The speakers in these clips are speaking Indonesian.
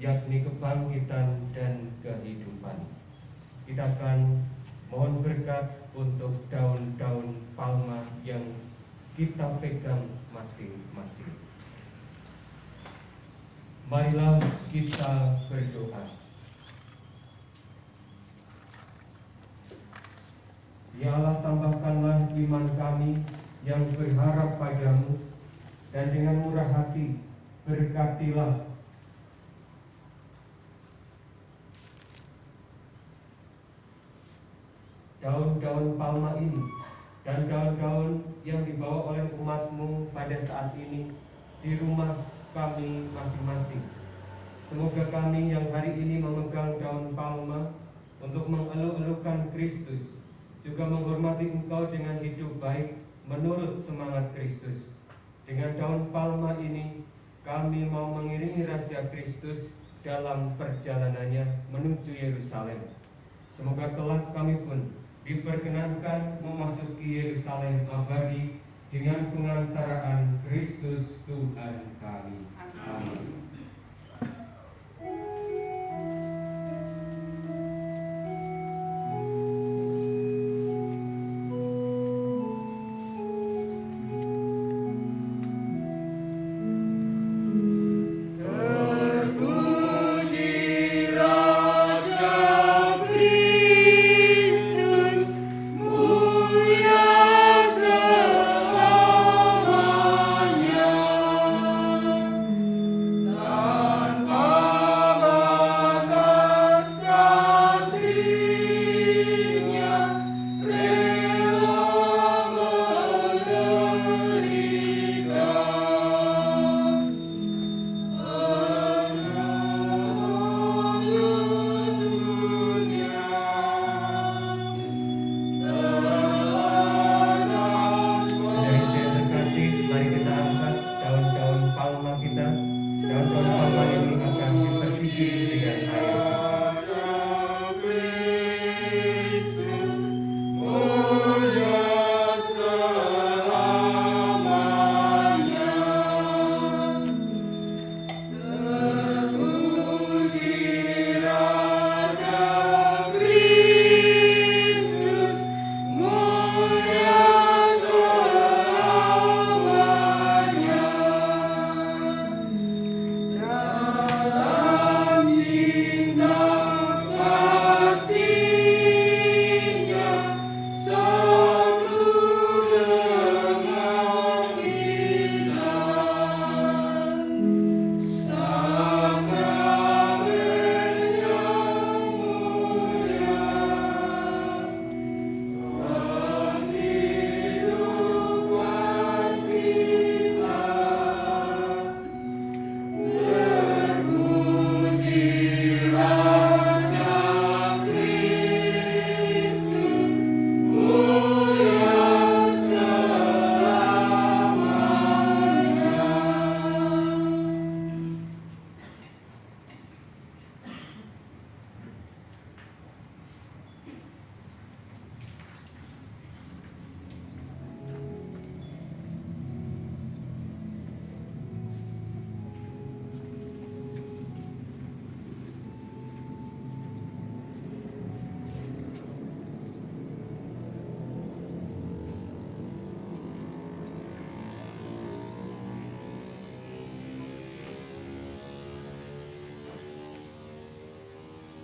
yakni kebangkitan dan kehidupan. Kita akan mohon berkat untuk daun-daun palma yang kita pegang masing-masing. Marilah kita berdoa. Ya Allah, tambahkanlah iman kami yang berharap padamu, dan dengan murah hati berkatilah daun-daun palma ini dan daun-daun yang dibawa oleh umat-Mu pada saat ini di rumah kami masing-masing. Semoga kami yang hari ini memegang daun palma untuk mengeluh-elukan Kristus, juga menghormati Engkau dengan hidup baik menurut semangat Kristus. Dengan daun palma ini kami mau mengiringi Raja Kristus dalam perjalanannya menuju Yerusalem. Semoga kelak kami pun diperkenankan memasuki Yerusalem abadi dengan pengantaraan Kristus Tuhan kami. Amin.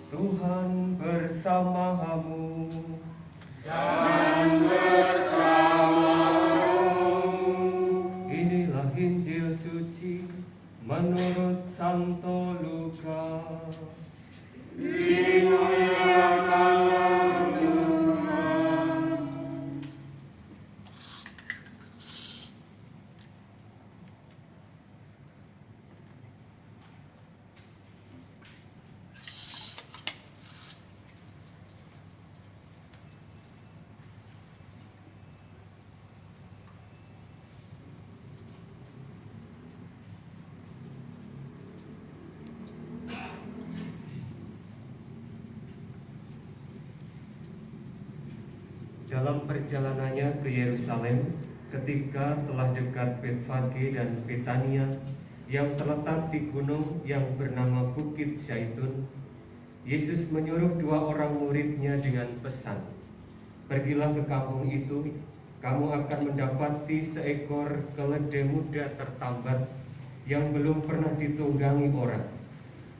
Tuhan bersamamu dan bersamamu. Inilah Injil suci menurut Santo Lukas. Dimuliakanlah Tuhan. Dalam perjalanannya ke Yerusalem, ketika telah dekat Betfage dan Betania, yang terletak di gunung yang bernama Bukit Zaitun, Yesus menyuruh 2 orang muridnya dengan pesan, "Pergilah ke kampung itu, kamu akan mendapati seekor keledai muda tertambat yang belum pernah ditunggangi orang.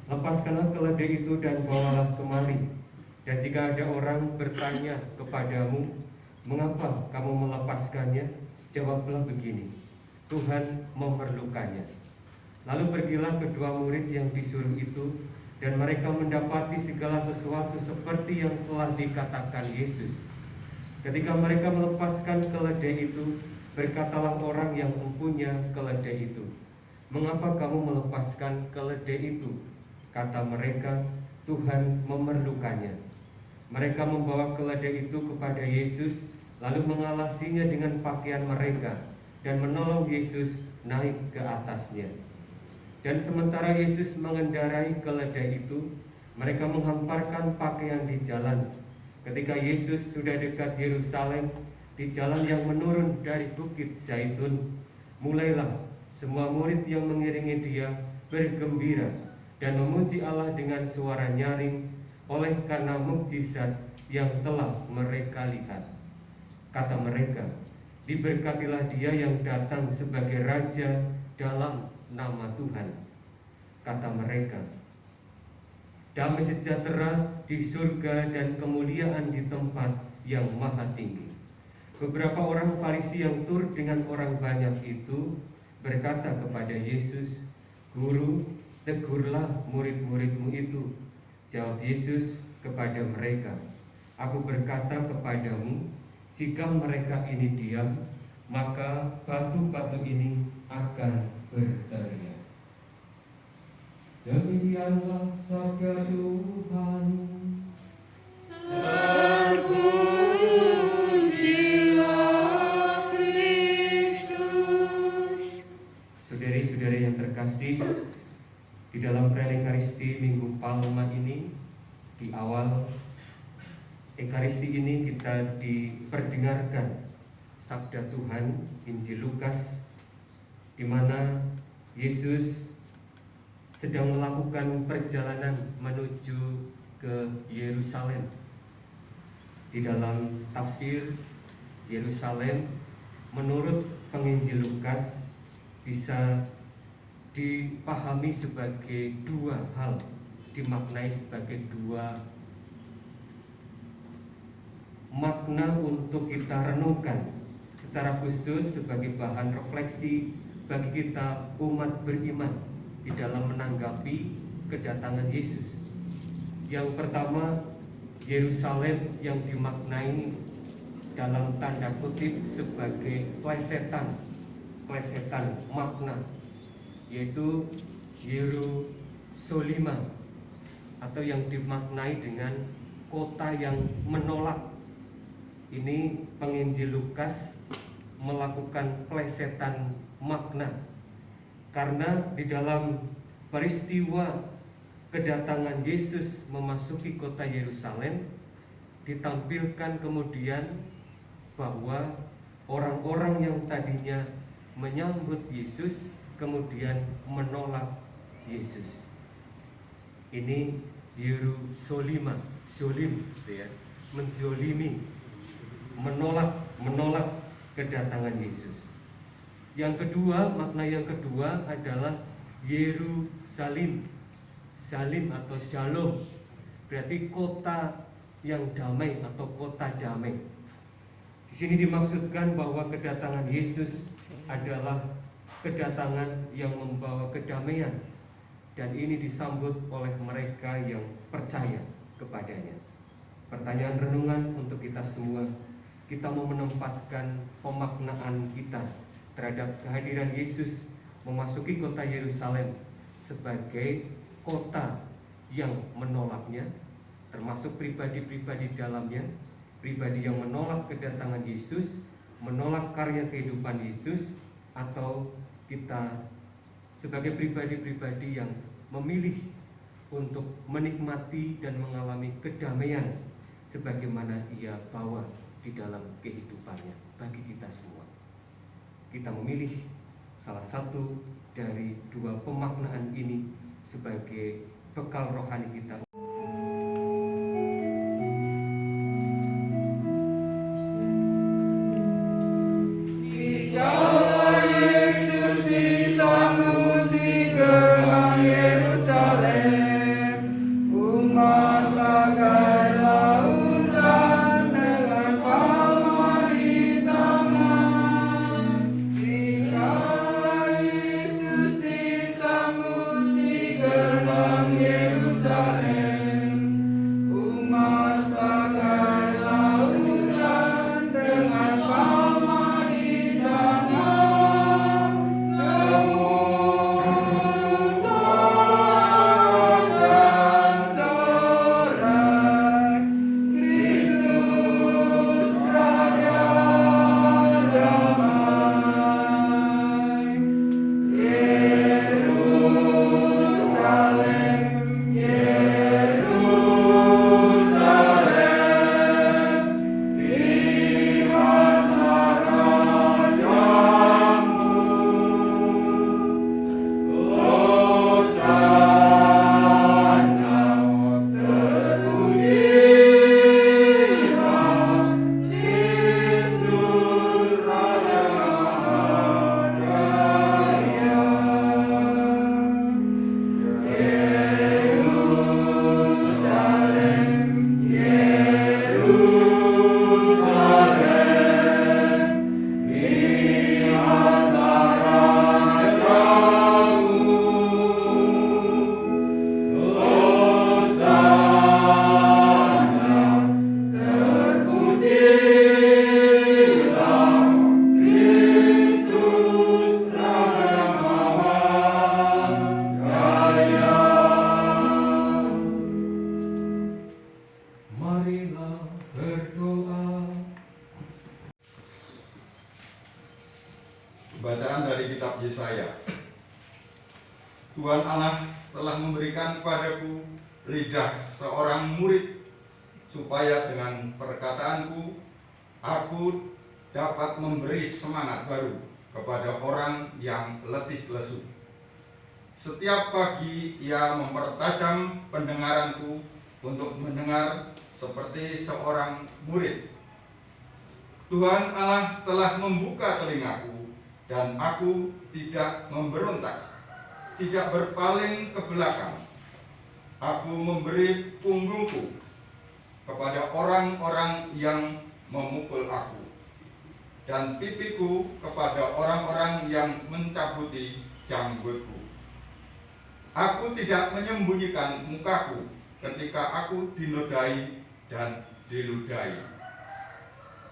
Lepaskanlah keledai itu dan bawalah kemari. Dan jika ada orang bertanya kepadamu, mengapa kamu melepaskannya? Jawablah begini, Tuhan memerlukannya." Lalu pergilah kedua murid yang disuruh itu, dan mereka mendapati segala sesuatu seperti yang telah dikatakan Yesus. Ketika mereka melepaskan keledai itu, berkatalah orang yang mempunyai keledai itu, "Mengapa kamu melepaskan keledai itu?" Kata mereka, "Tuhan memerlukannya." Mereka membawa keledai itu kepada Yesus, lalu mengalasinya dengan pakaian mereka, dan menolong Yesus naik ke atasnya. Dan sementara Yesus mengendarai keledai itu, mereka menghamparkan pakaian di jalan. Ketika Yesus sudah dekat Yerusalem, di jalan yang menurun dari Bukit Zaitun, mulailah semua murid yang mengiringi dia bergembira dan memuji Allah dengan suara nyaring oleh karena mukjizat yang telah mereka lihat. Kata mereka, "Diberkatilah dia yang datang sebagai Raja dalam nama Tuhan." Kata mereka, "Damai sejahtera di surga dan kemuliaan di tempat yang maha tinggi." Beberapa orang Farisi yang turut dengan orang banyak itu berkata kepada Yesus, "Guru, tegurlah murid-muridmu itu." Jawab Yesus kepada mereka, "Aku berkata kepadamu, jika mereka ini diam, maka batu-batu ini akan berteriak." Demikianlah sabda Tuhan. Terpujilah Kristus. Saudari-saudari yang terkasih, di dalam perayaan Ekaristi Minggu Palma ini, di awal Ekaristi ini kita diperdengarkan sabda Tuhan Injil Lukas, di mana Yesus sedang melakukan perjalanan menuju ke Yerusalem. Di dalam tafsir Yerusalem menurut penginjil Lukas bisa dipahami sebagai 2 hal, dimaknai sebagai 2 makna untuk kita renungkan secara khusus sebagai bahan refleksi bagi kita umat beriman di dalam menanggapi kedatangan Yesus. Yang pertama, Yerusalem yang dimaknai dalam tanda kutip sebagai plesetan makna, yaitu Yerusalem, atau yang dimaknai dengan kota yang menolak. Ini penginjil Lukas melakukan plesetan makna, karena di dalam peristiwa kedatangan Yesus memasuki kota Yerusalem ditampilkan kemudian bahwa orang-orang yang tadinya menyambut Yesus kemudian menolak Yesus. Ini Yerusalem, menzolimi, menolak kedatangan Yesus. Yang kedua, makna yang kedua adalah Yerusalem, salim atau shalom, berarti kota yang damai atau kota damai. Di sini dimaksudkan bahwa kedatangan Yesus adalah kedatangan yang membawa kedamaian, dan ini disambut oleh mereka yang percaya kepadanya. Pertanyaan renungan untuk kita semua, kita mau menempatkan pemaknaan kita terhadap kehadiran Yesus memasuki kota Yerusalem sebagai kota yang menolaknya, termasuk pribadi-pribadi dalamnya, pribadi yang menolak kedatangan Yesus, menolak karya kehidupan Yesus, atau kita sebagai pribadi-pribadi yang memilih untuk menikmati dan mengalami kedamaian sebagaimana ia bawa di dalam kehidupannya bagi kita semua. Kita memilih salah satu dari dua pemaknaan ini sebagai bekal rohani kita. Bacaan dari kitab Yesaya. Tuhan Allah telah memberikan kepadaku lidah seorang murid, supaya dengan perkataanku aku dapat memberi semangat baru kepada orang yang letih lesu. Setiap pagi ia mempertajam pendengaranku untuk mendengar seperti seorang murid. Tuhan Allah telah membuka telingaku, dan aku tidak memberontak, tidak berpaling ke belakang. Aku memberi punggungku kepada orang-orang yang memukul aku, dan pipiku kepada orang-orang yang mencabuti janggutku. Aku tidak menyembunyikan mukaku ketika aku dinodai dan diludahi.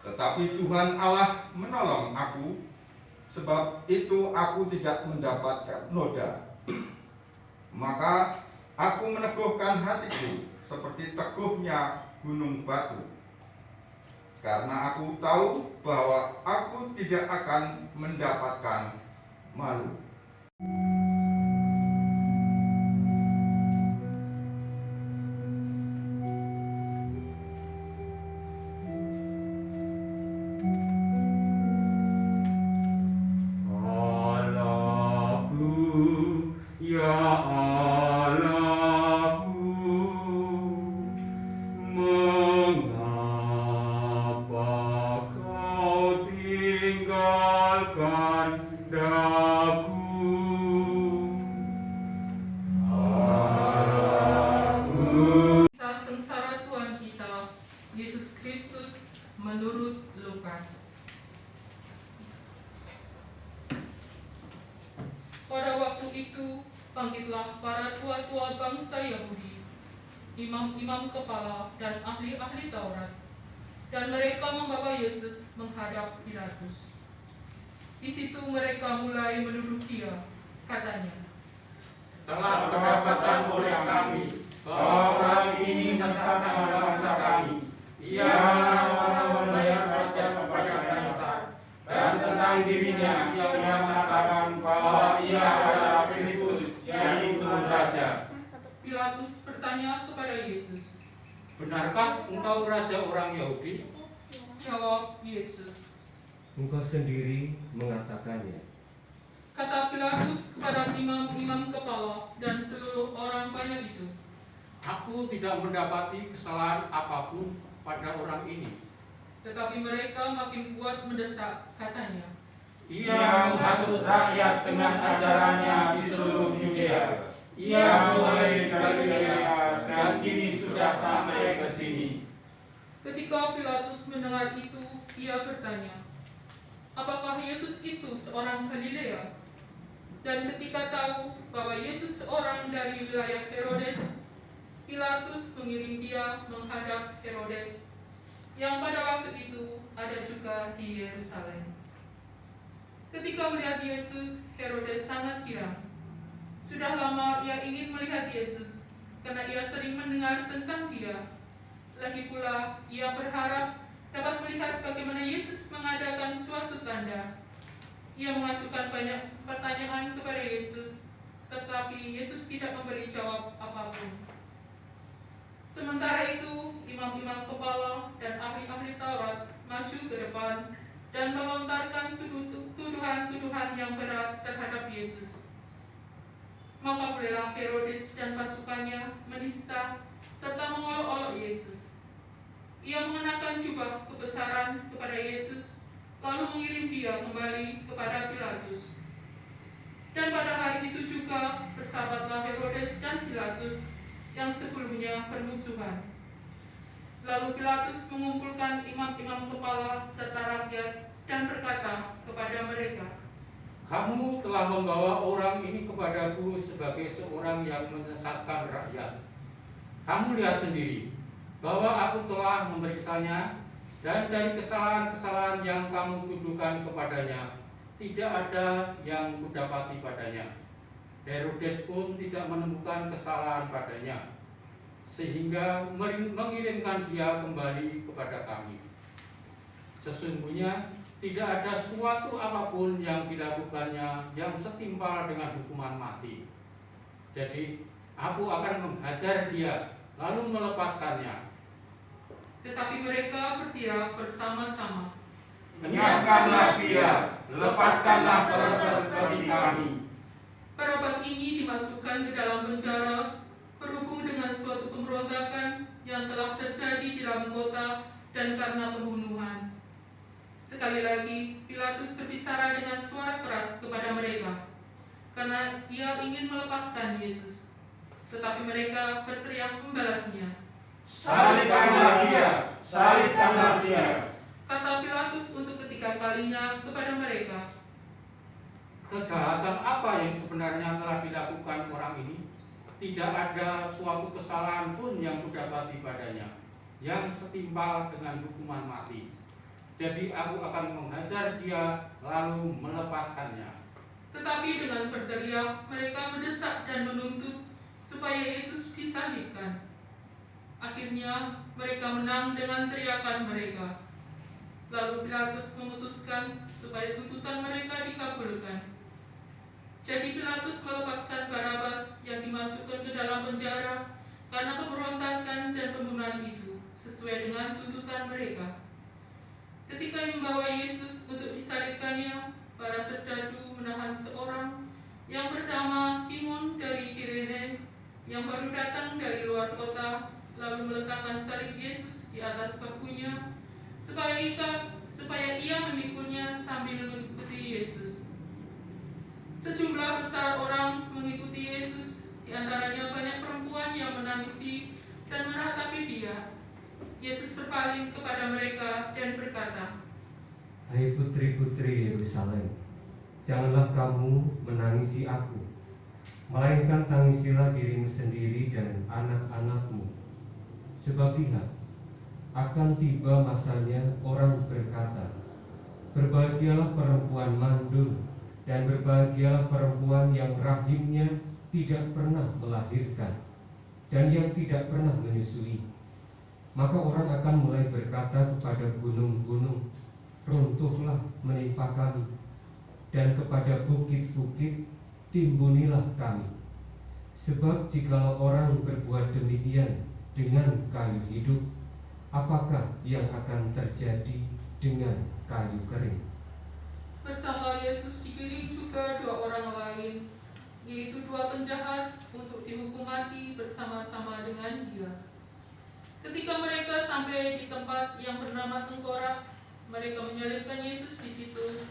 Tetapi Tuhan Allah menolong aku, sebab itu aku tidak mendapatkan noda. Maka aku meneguhkan hatiku seperti teguhnya gunung batu, karena aku tahu bahwa aku tidak akan mendapatkan malu. Yesus Kristus menurut Lukas. Pada waktu itu, bangkitlah para tua-tua bangsa Yahudi, imam-imam kepala dan ahli-ahli Taurat, dan mereka membawa Yesus menghadap Pilatus. Di situ mereka mulai menuduh dia, katanya, telah kedapatan oleh kami bahwa orang ini menyesatkan bangsa kami. Ia telah membayar pajak kepada Kaisar, dan tentang dirinya ia mengatakan bahwa ia adalah Kristus, yaitu Raja. Pilatus bertanya kepada Yesus, benarkah engkau Raja orang Yahudi? Jawab Yesus, Engkau sendiri mengatakannya. Kata Pilatus kepada imam-imam kepala dan seluruh orang banyak itu, Aku tidak mendapati kesalahan apapun pada orang ini. tetapi mereka makin kuat mendesak, katanya, Ia menghasut rakyat dengan ajarannya di seluruh Yudea. Ia mulai dari Galilea dan kini sudah sampai ke sini. Ketika Pilatus mendengar itu, ia bertanya, apakah Yesus itu seorang Galilea? Dan ketika tahu bahwa Yesus seorang dari wilayah Herodes, Pilatus mengirim dia menghadap Herodes, yang pada waktu itu ada juga di Yerusalem. Ketika melihat Yesus, Herodes sangat girang. Sudah lama ia ingin melihat Yesus, karena ia sering mendengar tentang dia. Lagi pula, ia berharap dapat melihat bagaimana Yesus mengadakan suatu tanda. Ia mengajukan banyak pertanyaan kepada Yesus, tetapi Yesus tidak memberi jawab apapun. Sementara itu, imam-imam kepala dan ahli-ahli Taurat maju ke depan dan melontarkan tuduhan-tuduhan yang berat terhadap Yesus. Maka bolehlah Herodes dan pasukannya menista serta mengolok-olok Yesus. Ia mengenakan jubah kebesaran kepada Yesus, lalu mengirim dia kembali kepada Pilatus. Dan pada hari itu juga bersahabatlah Herodes dan Pilatus yang sebelumnya bermusuhan. Lalu Pilatus mengumpulkan imam-imam kepala serta rakyat dan berkata kepada mereka, Kamu telah membawa orang ini kepadaku sebagai seorang yang menyesatkan rakyat. Kamu lihat sendiri bahwa aku telah memeriksanya, dan dari kesalahan-kesalahan yang kamu tuduhkan kepadanya, tidak ada yang kudapati padanya. Herodes pun tidak menemukan kesalahan padanya, sehingga mengirimkan dia kembali kepada kami. Sesungguhnya tidak ada suatu apapun yang dilakukannya yang setimpal dengan hukuman mati. Jadi aku akan menghajar dia, lalu melepaskannya. tetapi mereka berteriak bersama-sama, Menyerahkanlah dia, lepaskanlah Barabas bagi kami. Barabas ini dimasukkan ke dalam penjara berhubung dengan suatu pemberontakan yang telah terjadi di dalam kota dan karena pembunuhan. Sekali lagi, Pilatus berbicara dengan suara keras kepada mereka, karena ia ingin melepaskan Yesus. Tetapi mereka berteriak membalasnya. Salibkanlah dia, salibkanlah dia. Kata Pilatus untuk ketiga kalinya kepada mereka, Kejahatan apa yang sebenarnya telah dilakukan orang ini? Tidak ada suatu kesalahan pun yang kudapati padanya yang setimpal dengan hukuman mati. Jadi aku akan menghajar dia lalu melepaskannya. Tetapi dengan berteriak, mereka mendesak dan menuntut supaya Yesus disalibkan. Akhirnya mereka menang dengan teriakan mereka. Lalu Pilatus memutuskan supaya tuntutan mereka dikabulkan. Jadi Pilatus melepaskan Barabas yang dimasukkan ke dalam penjara karena pemberontakan dan pembunuhan itu, sesuai dengan tuntutan mereka. Ketika membawa Yesus untuk disalibkannya, para serdadu menahan seorang yang bernama Simon dari Kirene yang baru datang dari luar kota, lalu meletakkan salib Yesus di atas bahunya supaya ia memikulnya sambil mengikuti Yesus. Sejumlah besar orang mengikuti Yesus, di antaranya banyak perempuan yang menangisi dan meratapi dia. Yesus berpaling kepada mereka dan berkata, Hai putri-putri Yerusalem, janganlah kamu menangisi aku, melainkan tangisilah dirimu sendiri dan anak-anakmu. Sebab lihat, akan tiba masanya orang berkata, berbahagialah perempuan mandul, dan berbahagialah perempuan yang rahimnya tidak pernah melahirkan, dan yang tidak pernah menyusui. Maka orang akan mulai berkata kepada gunung-gunung, runtuhlah menimpa kami, dan kepada bukit-bukit, timbunilah kami. Sebab jikalau orang berbuat demikian dengan kayu hidup, apakah yang akan terjadi dengan kayu kering? Bersama Yesus digiring juga 2 orang lain, yaitu 2 penjahat untuk dihukum mati bersama-sama dengan Dia. Ketika mereka sampai di tempat yang bernama Tengkorak, mereka menyalibkan Yesus di situ.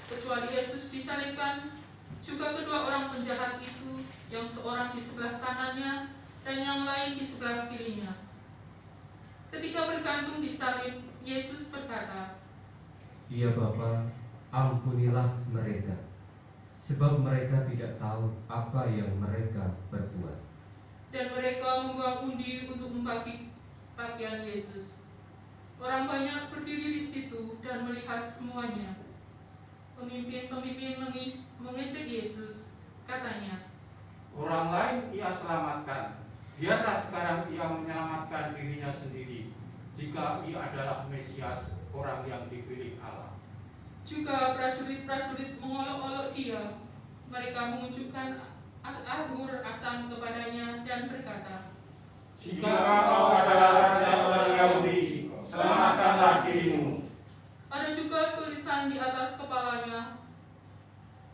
Kecuali Yesus disalibkan, juga kedua orang penjahat itu, yang seorang di sebelah kanannya dan yang lain di sebelah kirinya. Ketika bergantung di salib, Yesus berkata, "Ya Bapa, ampunilah mereka, sebab mereka tidak tahu apa yang mereka perbuat." Dan mereka membuang undi untuk membagi pakaian Yesus. Orang banyak berdiri di situ dan melihat semuanya. Pemimpin-pemimpin mengejek Yesus, katanya, Orang lain ia selamatkan. Biarlah sekarang ia menyelamatkan dirinya sendiri, jika ia adalah Mesias, orang yang dipilih Allah. Juga prajurit-prajurit mengolok-olok Dia. Mereka menunjukkan anggur asam kepadanya dan berkata, Jika engkau adalah raja orang Yahudi, selamatkanlah dirimu. Ada juga tulisan di atas kepalanya,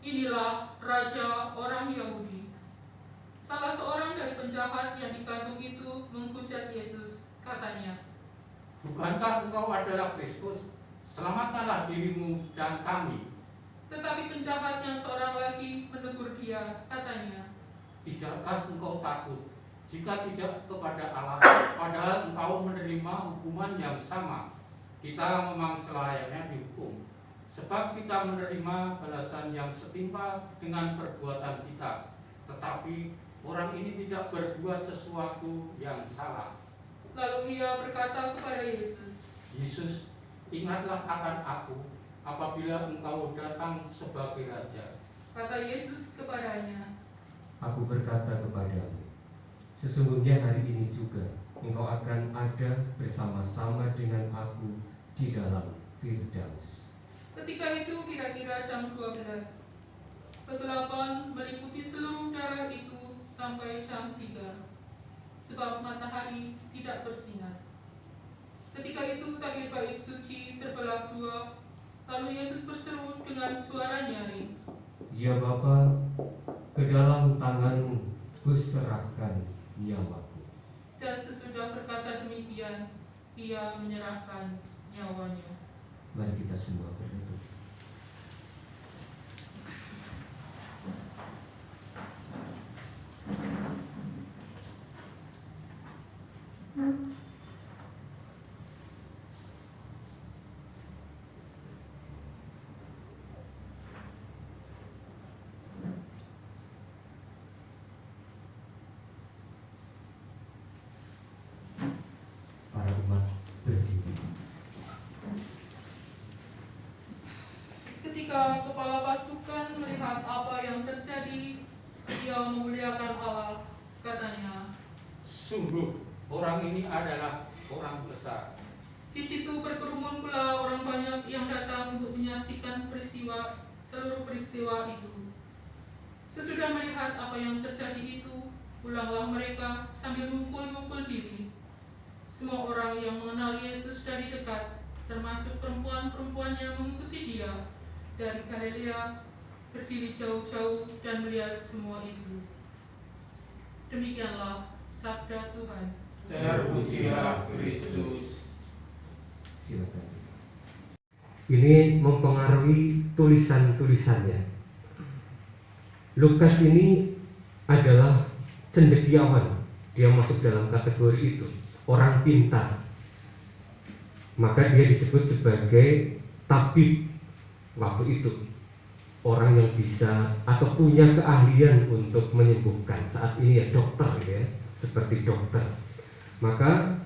"Inilah Raja orang Yahudi." Salah seorang dari penjahat yang digantung itu menghujat Yesus, katanya, Bukankah engkau adalah Kristus? Selamatkanlah dirimu dan kami. Tetapi penjahat yang seorang lagi menegur Dia, katanya, Tidakkah engkau takut jika tidak kepada Allah, padahal engkau menerima hukuman yang sama? Kita memang selayaknya dihukum, sebab kita menerima balasan yang setimpal dengan perbuatan kita. Tetapi orang ini tidak berbuat sesuatu yang salah. Lalu Ia berkata kepada Yesus, Yesus, ingatlah akan aku apabila engkau datang sebagai Raja. kata Yesus kepadanya, Aku berkata kepadamu, sesungguhnya hari ini juga engkau akan ada bersama-sama dengan aku di dalam Firdaus. Ketika itu kira-kira jam 12. Kegelapan meliputi seluruh daerah itu sampai jam 3, sebab matahari tidak bersinar. Ketika itu tabir bait suci terbelah 2, lalu Yesus berseru dengan suara nyaring, Ya Bapa, ke dalam tanganmu kuserahkan nyawaku. dan sesudah berkata demikian, Ia menyerahkan nyawanya. Mari kita semua berdoa. Para umat berdiri. Ketika kepala pasukan melihat apa yang terjadi, ia memuliakan Allah, katanya, Sungguh, orang ini adalah orang besar. di situ berkerumun pula orang banyak yang datang untuk menyaksikan seluruh peristiwa itu. Sesudah melihat apa yang terjadi itu, pulanglah mereka sambil mukul-mukul diri. Semua orang yang mengenal Yesus dari dekat, termasuk perempuan-perempuan yang mengikuti Dia dari Galilea, berdiri jauh-jauh dan melihat semua itu. Demikianlah sabda Tuhan. Terpujilah Kristus. Silakan. Ini mempengaruhi tulisan-tulisannya. Lukas ini adalah cendekiawan. Dia masuk dalam kategori itu, orang pintar. Maka dia disebut sebagai tabib waktu itu. Orang yang bisa atau punya keahlian untuk menyembuhkan. Saat ini ya dokter ya, seperti dokter. Maka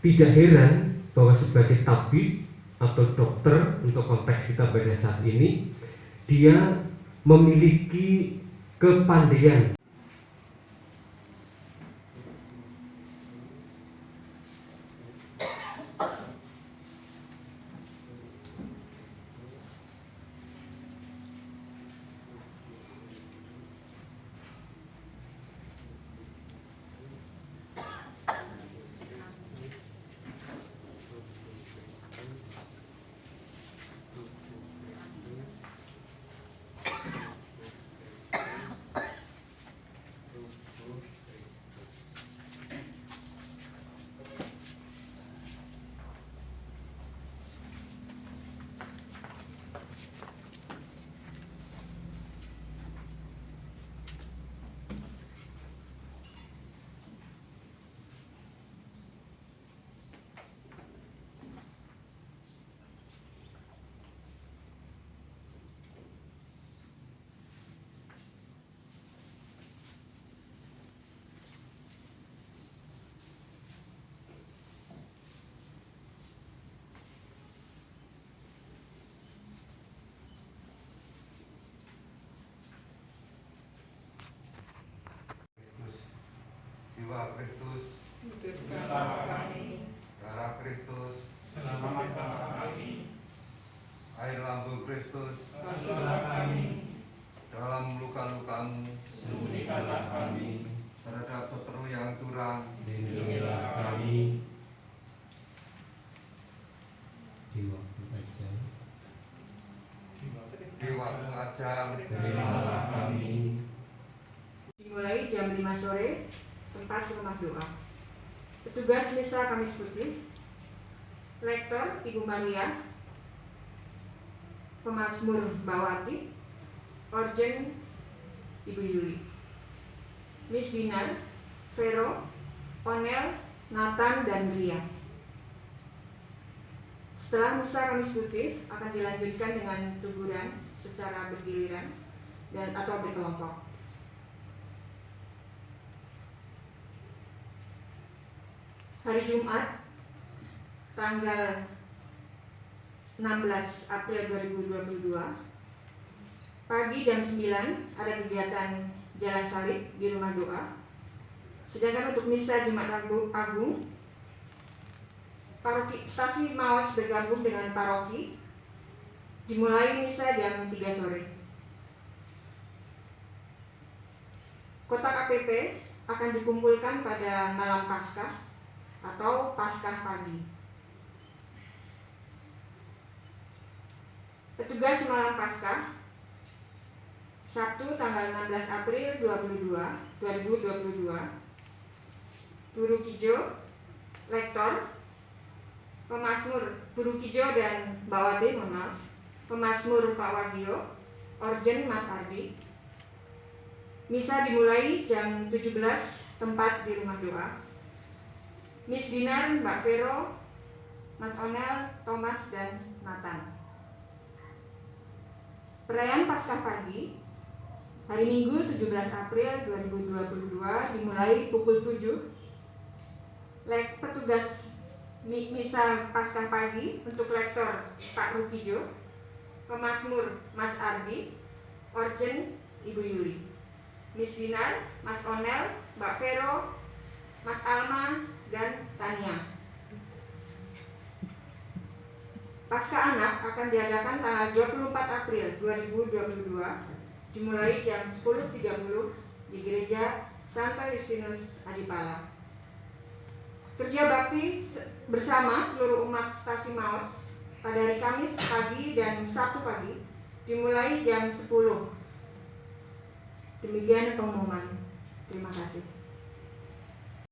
tidak heran bahwa sebagai tabib atau dokter untuk konteks kita pada saat ini, dia memiliki kepandaian jiwa Kristus, Bersama kami, darah Kristus, selamatkanlah kami, air lambung Kristus, basuhlah kami, dalam luka-lukamu, sembunyikanlah kami, terhadap seteru yang curang, lindungilah kami, di waktu ajal, di waktu ajal, terimalah kami. Dimulai jam 5 sore, tempat rumah doa. Petugas Misa Kamis Putih, Rektor Ibu Maria, Pemazmur Mbak Wati, Orjen Ibu Yuli, Miss Dinar, Vero, Onel, Nathan, dan Ria. Setelah Misa Kamis Putih akan dilanjutkan dengan teguran secara bergiliran dan atau berkelompok. Hari Jumat, tanggal 16 April 2022, pagi jam 9 ada kegiatan Jalan Salib di Rumah Doa. Sedangkan untuk Misa Jumat Agung, paroki stasi Maos bergabung dengan paroki, dimulai Misa jam 3 sore. Kotak APP akan dikumpulkan pada malam Paskah atau Paskah pagi. Petugas malam Paskah, Sabtu tanggal 16 April 2022, Guru Kijo, Rektor, Pemazmur Guru Kijo dan Mbak Wati, Pemazmur Pak Wagio, Orjen Mas Ardi. Misa dimulai jam 17, tempat di Rumah Doa. Miss Dinar, Mbak Vero, Mas Onel, Thomas, dan Nathan. Perayaan Paskah pagi, hari Minggu 17 April 2022 dimulai pukul 7. Petugas Misa Paskah pagi untuk Lektor Pak Rukijo, Pemazmur Mas Ardi, Orjen Ibu Yuli, Miss Dinar, Mas Onel, Mbak Vero, Mas Alma, dan Tania. Paskah Anak akan diadakan tanggal 24 April 2022 dimulai jam 10.30 di Gereja Santo Justinus Adipala. Kerja bakti bersama seluruh umat stasi Maos pada hari Kamis pagi dan Sabtu pagi dimulai jam 10. Demikian pengumuman. Terima kasih.